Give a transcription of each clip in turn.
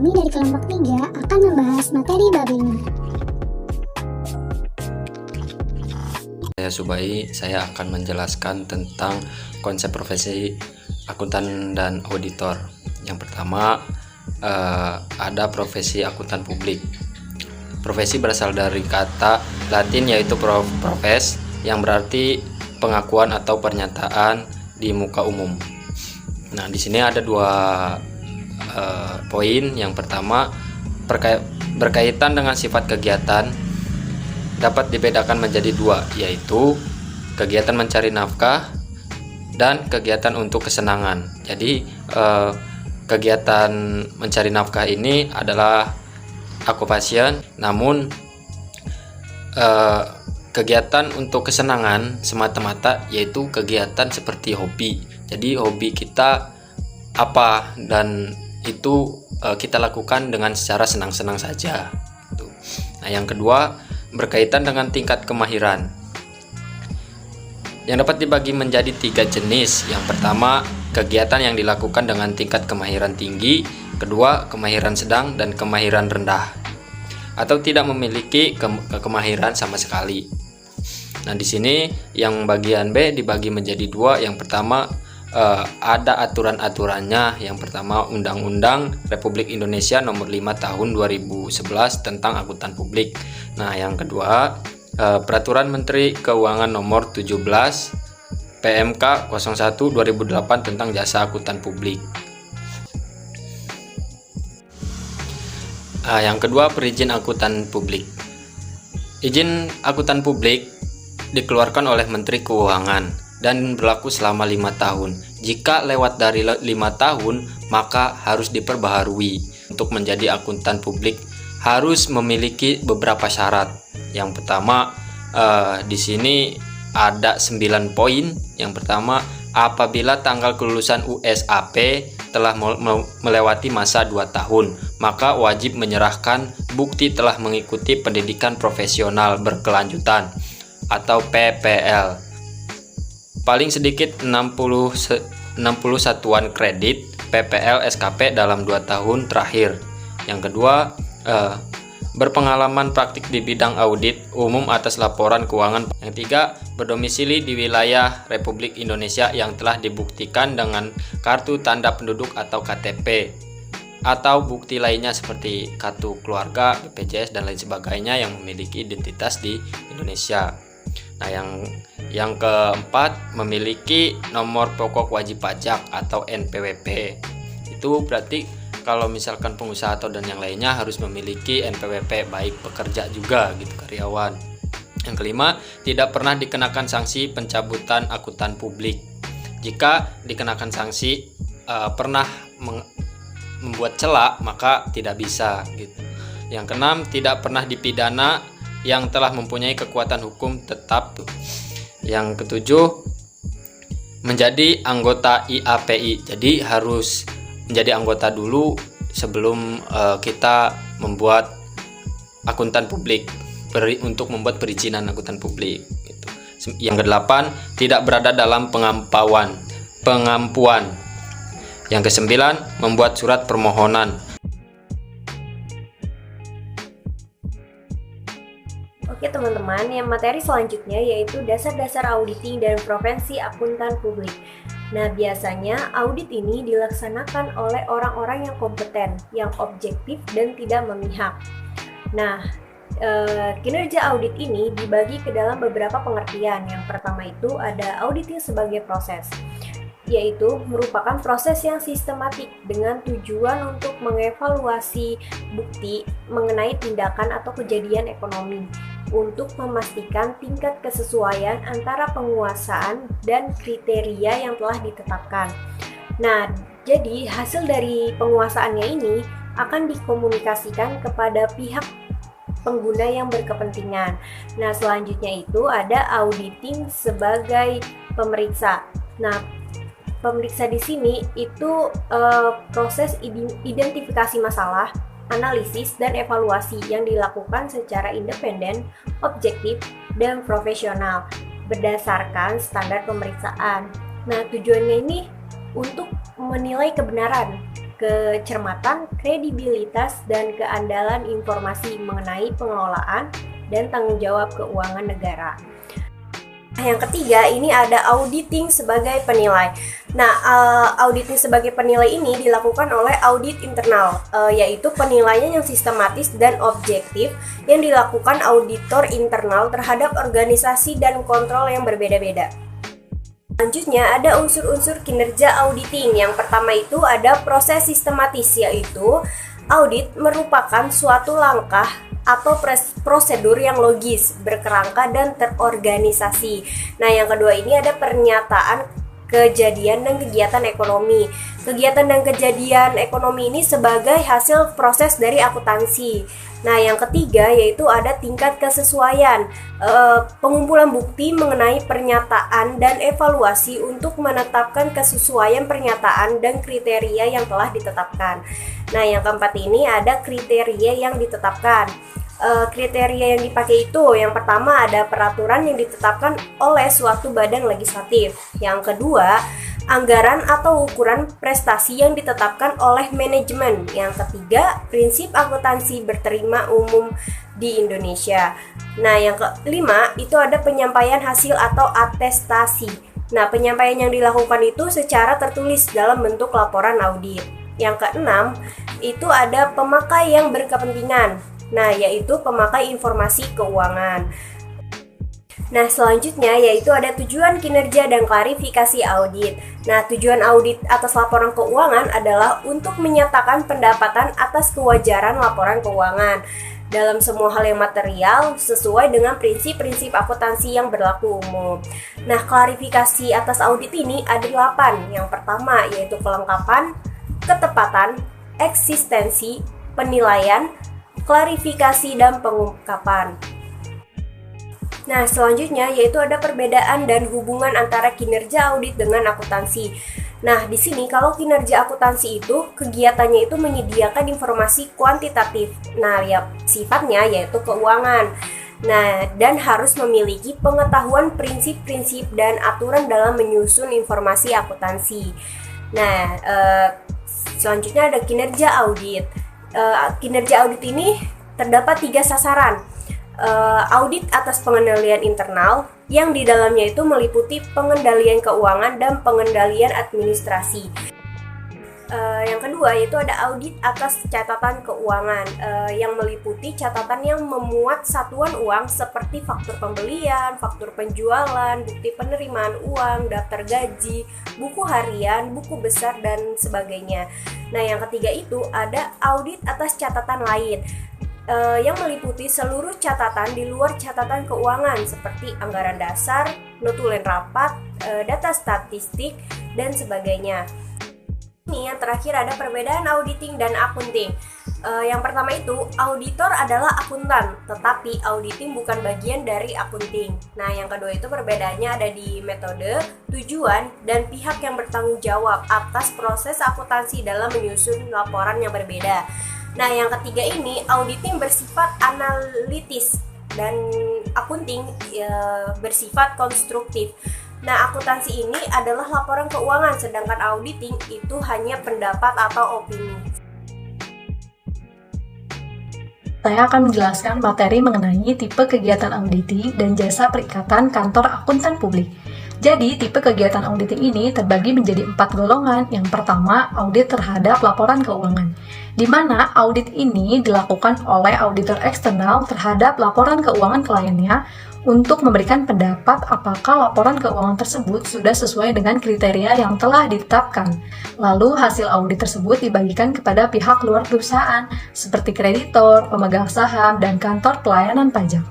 Kami dari kelompok 3 akan membahas materi bab ini. Saya Subai, saya akan menjelaskan tentang konsep profesi akuntan dan auditor. Yang pertama, ada profesi akuntan publik. Profesi berasal dari kata Latin yaitu profes, yang berarti pengakuan atau pernyataan di muka umum. Nah, di sini ada dua poin. Yang pertama, berkaitan dengan sifat kegiatan dapat dibedakan menjadi dua, yaitu kegiatan mencari nafkah dan kegiatan untuk kesenangan. Jadi kegiatan mencari nafkah ini adalah occupation, namun kegiatan untuk kesenangan semata-mata yaitu kegiatan seperti hobi. Jadi hobi kita apa, dan itu kita lakukan dengan secara senang-senang saja. Nah, yang kedua berkaitan dengan tingkat kemahiran yang dapat dibagi menjadi 3 jenis. Yang pertama, kegiatan yang dilakukan dengan tingkat kemahiran tinggi. Kedua, kemahiran sedang, dan kemahiran rendah atau tidak memiliki kemahiran sama sekali. Nah, di sini yang bagian B dibagi menjadi 2. Yang pertama, ada aturan-aturannya. Yang pertama, Undang-Undang Republik Indonesia Nomor 5 Tahun 2011 tentang akuntan publik. Nah, yang kedua, Peraturan Menteri Keuangan Nomor 17 PMK 01 2008 tentang jasa akuntan publik. Yang kedua, perizin akuntan publik. Izin akuntan publik dikeluarkan oleh Menteri Keuangan dan berlaku selama 5 tahun. Jika lewat dari 5 tahun, maka harus diperbaharui. Untuk menjadi akuntan publik harus memiliki beberapa syarat. Yang pertama, di sini ada 9 poin. Yang pertama, apabila tanggal kelulusan USAP telah melewati masa 2 tahun, maka wajib menyerahkan bukti telah mengikuti pendidikan profesional berkelanjutan atau PPL. Paling sedikit 60 satuan kredit PPL SKP dalam 2 tahun terakhir. Yang kedua, berpengalaman praktik di bidang audit umum atas laporan keuangan. Yang tiga, berdomisili di wilayah Republik Indonesia yang telah dibuktikan dengan kartu tanda penduduk atau KTP atau bukti lainnya seperti kartu keluarga, BPJS, dan lain sebagainya yang memiliki identitas di Indonesia. Nah, yang keempat, memiliki nomor pokok wajib pajak atau NPWP. Itu berarti kalau misalkan pengusaha atau dan yang lainnya harus memiliki NPWP, baik pekerja juga gitu, karyawan. Yang kelima, tidak pernah dikenakan sanksi pencabutan akuntan publik. Jika dikenakan sanksi pernah membuat celah, maka tidak bisa gitu. Yang keenam, tidak pernah dipidana yang telah mempunyai kekuatan hukum tetap. Yang ketujuh, menjadi anggota IAPI. Jadi harus menjadi anggota dulu sebelum kita membuat akuntan publik, untuk membuat perizinan akuntan publik gitu. Yang kedelapan, tidak berada dalam pengampuan. Yang kesembilan, membuat surat permohonan. Oke teman-teman, yang materi selanjutnya yaitu dasar-dasar auditing dan profesi akuntan publik. Nah, biasanya audit ini dilaksanakan oleh orang-orang yang kompeten, yang objektif dan tidak memihak. Nah, kinerja audit ini dibagi ke dalam beberapa pengertian. Yang pertama itu ada auditing sebagai proses, yaitu merupakan proses yang sistematik dengan tujuan untuk mengevaluasi bukti mengenai tindakan atau kejadian ekonomi untuk memastikan tingkat kesesuaian antara penguasaan dan kriteria yang telah ditetapkan. Nah, jadi hasil dari penguasaannya ini akan dikomunikasikan kepada pihak pengguna yang berkepentingan. Nah, selanjutnya itu ada auditing sebagai pemeriksa. Nah, pemeriksa di sini itu proses identifikasi masalah, analisis, dan evaluasi yang dilakukan secara independen, objektif, dan profesional berdasarkan standar pemeriksaan. Nah, tujuannya ini untuk menilai kebenaran kecermatan, kredibilitas, dan keandalan informasi mengenai pengelolaan dan tanggung jawab keuangan negara. Yang ketiga, ini ada auditing sebagai penilai. Nah, auditing sebagai penilai ini dilakukan oleh audit internal, yaitu penilaian yang sistematis dan objektif yang dilakukan auditor internal terhadap organisasi dan kontrol yang berbeda-beda. Selanjutnya ada unsur-unsur kinerja auditing. Yang pertama itu ada proses sistematis, yaitu audit merupakan suatu langkah atau prosedur yang logis, berkerangka, dan terorganisasi. Nah, yang kedua ini ada pernyataan kejadian dan kegiatan ekonomi. Kegiatan dan kejadian ekonomi ini sebagai hasil proses dari akuntansi. Nah, yang ketiga yaitu ada tingkat kesesuaian, pengumpulan bukti mengenai pernyataan dan evaluasi untuk menetapkan kesesuaian pernyataan dan kriteria yang telah ditetapkan. Nah, yang keempat ini ada kriteria yang ditetapkan. Kriteria yang dipakai itu, yang pertama ada peraturan yang ditetapkan oleh suatu badan legislatif. Yang kedua, anggaran atau ukuran prestasi yang ditetapkan oleh manajemen. Yang ketiga, prinsip akuntansi berterima umum di Indonesia. Nah, yang kelima itu ada penyampaian hasil atau atestasi. Nah, penyampaian yang dilakukan itu secara tertulis dalam bentuk laporan audit. Yang keenam itu ada pemakai yang berkepentingan. Nah, yaitu pemakai informasi keuangan. Nah, selanjutnya yaitu ada tujuan kinerja dan klarifikasi audit. Nah, tujuan audit atas laporan keuangan adalah untuk menyatakan pendapatan atas kewajaran laporan keuangan dalam semua hal yang material sesuai dengan prinsip-prinsip akuntansi yang berlaku umum. Nah, klarifikasi atas audit ini ada 8. Yang pertama yaitu kelengkapan, ketepatan, eksistensi, penilaian, klarifikasi, dan pengungkapan. Nah, selanjutnya yaitu ada perbedaan dan hubungan antara kinerja audit dengan akuntansi. Nah, di sini kalau kinerja akuntansi itu kegiatannya itu menyediakan informasi kuantitatif. Nah, ya sifatnya yaitu keuangan. Nah, dan harus memiliki pengetahuan prinsip-prinsip dan aturan dalam menyusun informasi akuntansi. Nah, selanjutnya ada kinerja audit. Kinerja audit ini terdapat 3 sasaran. Audit atas pengendalian internal yang di dalamnya itu meliputi pengendalian keuangan dan pengendalian administrasi. Yang kedua yaitu ada audit atas catatan keuangan yang meliputi catatan yang memuat satuan uang seperti faktur pembelian, faktur penjualan, bukti penerimaan uang, daftar gaji, buku harian, buku besar, dan sebagainya. Nah, yang ketiga itu ada audit atas catatan lain yang meliputi seluruh catatan di luar catatan keuangan seperti anggaran dasar, notulen rapat, data statistik, dan sebagainya. Ini yang terakhir ada perbedaan auditing dan accounting. Yang pertama itu auditor adalah akuntan, tetapi auditing bukan bagian dari accounting. Nah, yang kedua itu perbedaannya ada di metode, tujuan, dan pihak yang bertanggung jawab atas proses akuntansi dalam menyusun laporan yang berbeda. Nah, yang ketiga ini auditing bersifat analitis dan accounting bersifat konstruktif. Nah, akuntansi ini adalah laporan keuangan, sedangkan auditing itu hanya pendapat atau opini. Saya akan menjelaskan materi mengenai tipe kegiatan auditing dan jasa perikatan kantor akuntan publik. Jadi, tipe kegiatan auditing ini terbagi menjadi 4 golongan. Yang pertama, audit terhadap laporan keuangan, di mana audit ini dilakukan oleh auditor eksternal terhadap laporan keuangan kliennya untuk memberikan pendapat apakah laporan keuangan tersebut sudah sesuai dengan kriteria yang telah ditetapkan. Lalu hasil audit tersebut dibagikan kepada pihak luar perusahaan seperti kreditor, pemegang saham, dan kantor pelayanan pajak.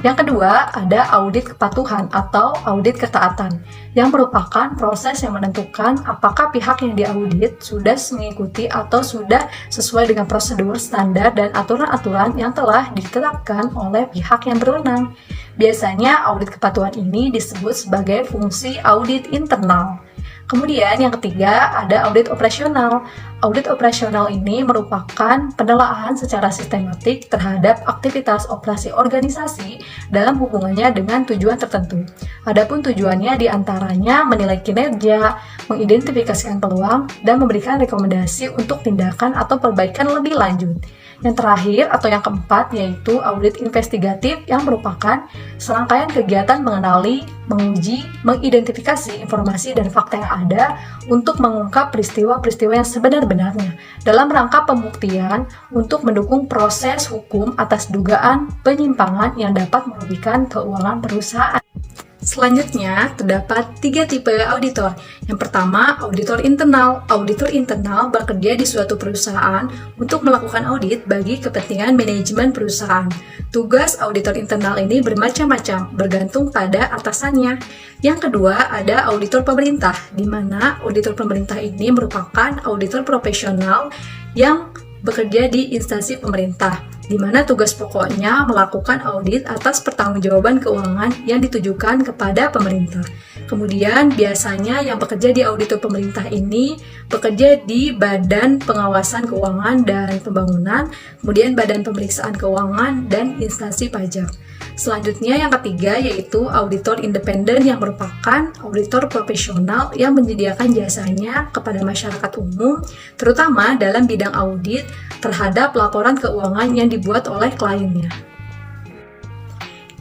Yang kedua, ada audit kepatuhan atau audit ketaatan, yang merupakan proses yang menentukan apakah pihak yang diaudit sudah mengikuti atau sudah sesuai dengan prosedur, standar, dan aturan-aturan yang telah ditetapkan oleh pihak yang berwenang. Biasanya audit kepatuhan ini disebut sebagai fungsi audit internal. Kemudian yang ketiga ada audit operasional. Audit operasional ini merupakan penelaahan secara sistematik terhadap aktivitas operasi organisasi dalam hubungannya dengan tujuan tertentu. Adapun tujuannya diantaranya menilai kinerja, mengidentifikasikan peluang, dan memberikan rekomendasi untuk tindakan atau perbaikan lebih lanjut. Yang terakhir atau yang keempat yaitu audit investigatif yang merupakan serangkaian kegiatan mengenali, menguji, mengidentifikasi informasi dan fakta yang ada untuk mengungkap peristiwa-peristiwa yang sebenar-benarnya dalam rangka pembuktian untuk mendukung proses hukum atas dugaan penyimpangan yang dapat merugikan keuangan perusahaan. Selanjutnya, terdapat 3 tipe auditor. Yang pertama, auditor internal. Auditor internal bekerja di suatu perusahaan untuk melakukan audit bagi kepentingan manajemen perusahaan. Tugas auditor internal ini bermacam-macam, bergantung pada atasannya. Yang kedua, ada auditor pemerintah, di mana auditor pemerintah ini merupakan auditor profesional yang bekerja di instansi pemerintah, di mana tugas pokoknya melakukan audit atas pertanggungjawaban keuangan yang ditujukan kepada pemerintah. Kemudian biasanya yang bekerja di auditor pemerintah ini bekerja di Badan Pengawasan Keuangan dan Pembangunan, kemudian Badan Pemeriksaan Keuangan dan instansi pajak. Selanjutnya yang ketiga yaitu auditor independen yang merupakan auditor profesional yang menyediakan jasanya kepada masyarakat umum, terutama dalam bidang audit terhadap laporan keuangan yang dibuat oleh kliennya.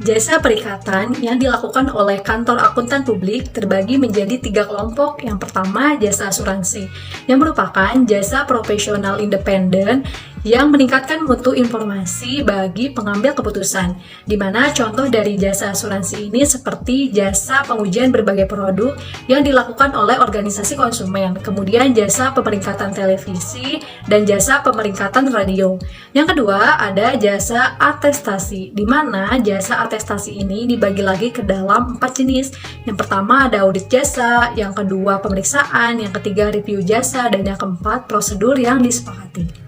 Jasa perikatan yang dilakukan oleh kantor akuntan publik terbagi menjadi 3 kelompok. Yang pertama, jasa asuransi, yang merupakan jasa profesional independen yang meningkatkan mutu informasi bagi pengambil keputusan, di mana contoh dari jasa asuransi ini seperti jasa pengujian berbagai produk yang dilakukan oleh organisasi konsumen, kemudian jasa pemeringkatan televisi, dan jasa pemeringkatan radio. Yang kedua, ada jasa atestasi, di mana jasa atestasi ini dibagi lagi ke dalam 4 jenis. Yang pertama ada audit jasa, yang kedua pemeriksaan, yang ketiga review jasa, dan yang keempat prosedur yang disepakati.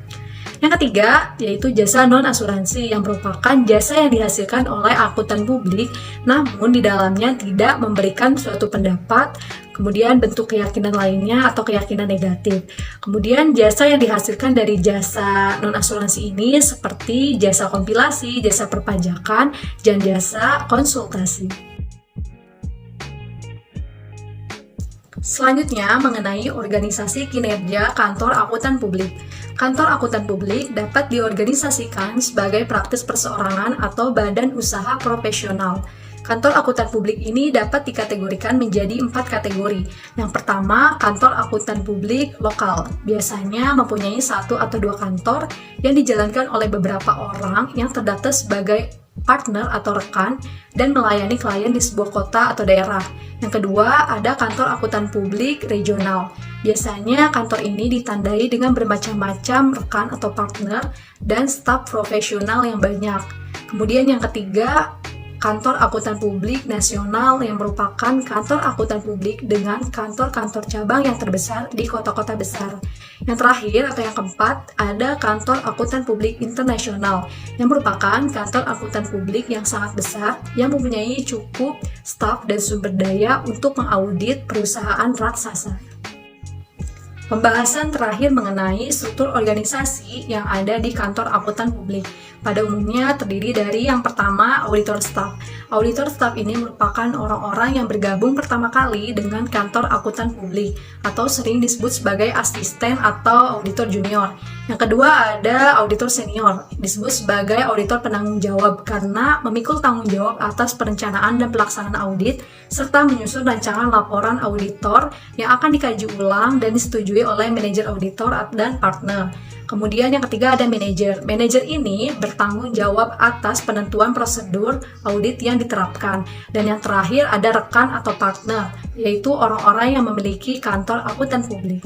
Yang ketiga, yaitu jasa non-asuransi yang merupakan jasa yang dihasilkan oleh akuntan publik, namun di dalamnya tidak memberikan suatu pendapat, kemudian bentuk keyakinan lainnya atau keyakinan negatif. Kemudian jasa yang dihasilkan dari jasa non-asuransi ini seperti jasa kompilasi, jasa perpajakan, dan jasa konsultasi. Selanjutnya, mengenai organisasi kinerja kantor akuntan publik. Kantor akuntan publik dapat diorganisasikan sebagai praktis perseorangan atau badan usaha profesional. Kantor akuntan publik ini dapat dikategorikan menjadi 4 kategori. Yang pertama, kantor akuntan publik lokal. Biasanya mempunyai 1 atau 2 kantor yang dijalankan oleh beberapa orang yang terdaftar sebagai partner atau rekan dan melayani klien di sebuah kota atau daerah. Yang kedua, ada kantor akuntan publik regional. Biasanya kantor ini ditandai dengan bermacam-macam rekan atau partner dan staf profesional yang banyak. Kemudian yang ketiga, kantor akuntan publik nasional yang merupakan kantor akuntan publik dengan kantor-kantor cabang yang terbesar di kota-kota besar. Yang terakhir atau yang keempat, ada kantor akuntan publik internasional yang merupakan kantor akuntan publik yang sangat besar yang mempunyai cukup staf dan sumber daya untuk mengaudit perusahaan raksasa. Pembahasan terakhir mengenai struktur organisasi yang ada di kantor akuntan publik. Pada umumnya terdiri dari yang pertama, auditor staff. Auditor staff ini merupakan orang-orang yang bergabung pertama kali dengan kantor akuntan publik atau sering disebut sebagai asisten atau auditor junior. Yang kedua ada auditor senior, disebut sebagai auditor penanggung jawab karena memikul tanggung jawab atas perencanaan dan pelaksanaan audit serta menyusun rancangan laporan auditor yang akan dikaji ulang dan disetujui oleh manajer auditor dan partner. Kemudian yang ketiga ada manajer. Manajer ini bertanggung jawab atas penentuan prosedur audit yang diterapkan. Dan yang terakhir ada rekan atau partner, yaitu orang-orang yang memiliki kantor akuntan publik.